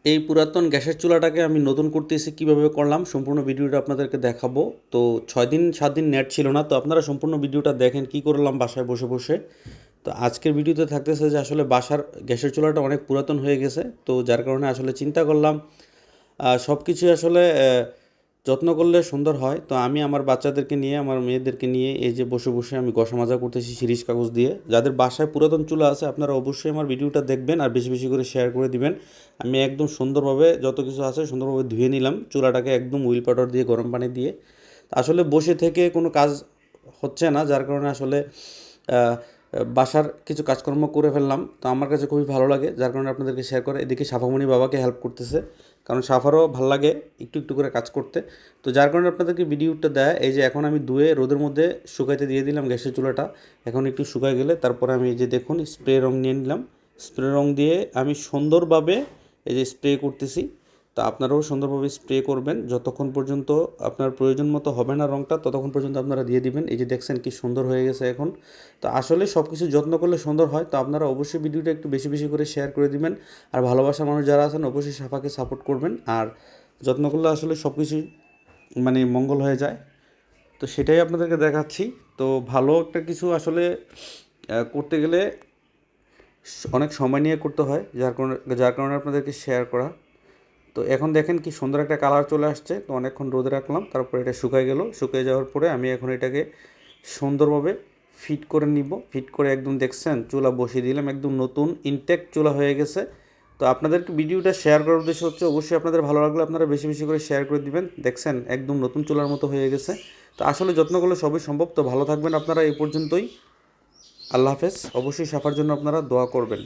এই পুরাতন গ্যাসের চুলাটাকে আমি নতুন করতেছি কীভাবে করলাম সম্পূর্ণ ভিডিওটা আপনাদেরকে দেখাবো। তো 6 দিন 7 দিন নেট ছিল না, তো আপনারা সম্পূর্ণ ভিডিওটা দেখেন কি করলাম বাসায় বসে বসে। তো আজকের ভিডিওতে থাকতেছে যে আসলে বাসার গ্যাসের চুলাটা অনেক পুরাতন হয়ে গেছে, তো যার কারণে আসলে চিন্তা করলাম সব কিছুই আসলে যত্ন করলে সুন্দর হয়। তো আমি আমার বাচ্চাদেরকে নিয়ে আমার মেয়েদেরকে নিয়ে এই যে বসে বসে আমি ঘষা মাজা করতেছি শিরিষ কাগজ দিয়ে। যাদের বাসায় পুরাতন চুলা আছে আপনারা অবশ্যই আমার ভিডিওটা দেখবেন আর বেশি বেশি করে শেয়ার করে দিবেন। আমি একদম সুন্দরভাবে যত কিছু আছে সুন্দরভাবে ধুয়ে নিলাম চুলাটাকে একদম হুইল পাউডার দিয়ে গরম পানি দিয়ে। আসলে বসে থেকে কোনো কাজ হচ্ছে না, যার কারণে আসলে আহ, বাসার কিছু কাজকর্ম করে ফেললাম। তো আমার কাছে খুবই ভালো লাগে, যার কারণে আপনাদেরকে শেয়ার করে। এদিকে সাফামণি বাবাকে হেল্প করতেছে, কারণ সাফারও ভালো লাগে একটু একটু করে কাজ করতে। তো যার কারণে আপনাদেরকে ভিডিওটা দেয়। এই যে এখন আমি ধুয়ে রোদের মধ্যে শুকাইতে দিয়ে দিলাম গ্যাসের চুলাটা। এখন একটু শুকায় গেলে তারপরে আমি এই যে দেখুন স্প্রে রং নিয়ে নিলাম। স্প্রে রং দিয়ে আমি সুন্দরভাবে এই যে স্প্রে করতেছি। তো আপনারাও সুন্দরভাবে স্প্রে করবেন, যতক্ষণ পর্যন্ত আপনার প্রয়োজন মতো হবে না রংটা ততক্ষণ পর্যন্ত আপনারা দিয়ে দিবেন। এই যে দেখছেন কি সুন্দর হয়ে গেছে এখন। তো আসলে সব কিছু যত্ন করলে সুন্দর হয়। তো আপনারা অবশ্যই ভিডিওটা একটু বেশি বেশি করে শেয়ার করে দিবেন। আর ভালোবাসার মানুষ যারা আছেন অবশ্যই সাফাকে সাপোর্ট করবেন। আর যত্ন করলে আসলে সব কিছুই মানে মঙ্গল হয়ে যায়। তো সেটাই আপনাদেরকে দেখাচ্ছি। তো ভালো একটা কিছু আসলে করতে গেলে অনেক সময় নিয়ে করতে হয়, যার কারণে আপনাদেরকে শেয়ার করা। তো এখন দেখেন কি সুন্দর একটা কালার চলে আসছে। তো অনেকক্ষণ রোদে রাখলাম, তারপরে এটা শুকায় গেল। শুকিয়ে যাওয়ার পরে আমি এখন এটাকে সুন্দরভাবে ফিট করে নিব। ফিট করে একদম দেখছেন চুলা বসিয়ে দিলাম, একদম নতুন ইনটেক্ট চুলা হয়ে গেছে। তো আপনাদেরকে ভিডিওটা শেয়ার করার উদ্দেশ্য হচ্ছে অবশ্যই আপনাদের ভালো লাগলে আপনারা বেশি বেশি করে শেয়ার করে দিবেন। দেখছেন একদম নতুন চুলার মতো হয়ে গেছে। তো আসলে যত্ন করলে সবই সম্ভব। তো ভালো থাকবেন আপনারা এই পর্যন্তই। আল্লাহ হাফেজ। অবশ্যই সাফার জন্য আপনারা দোয়া করবেন।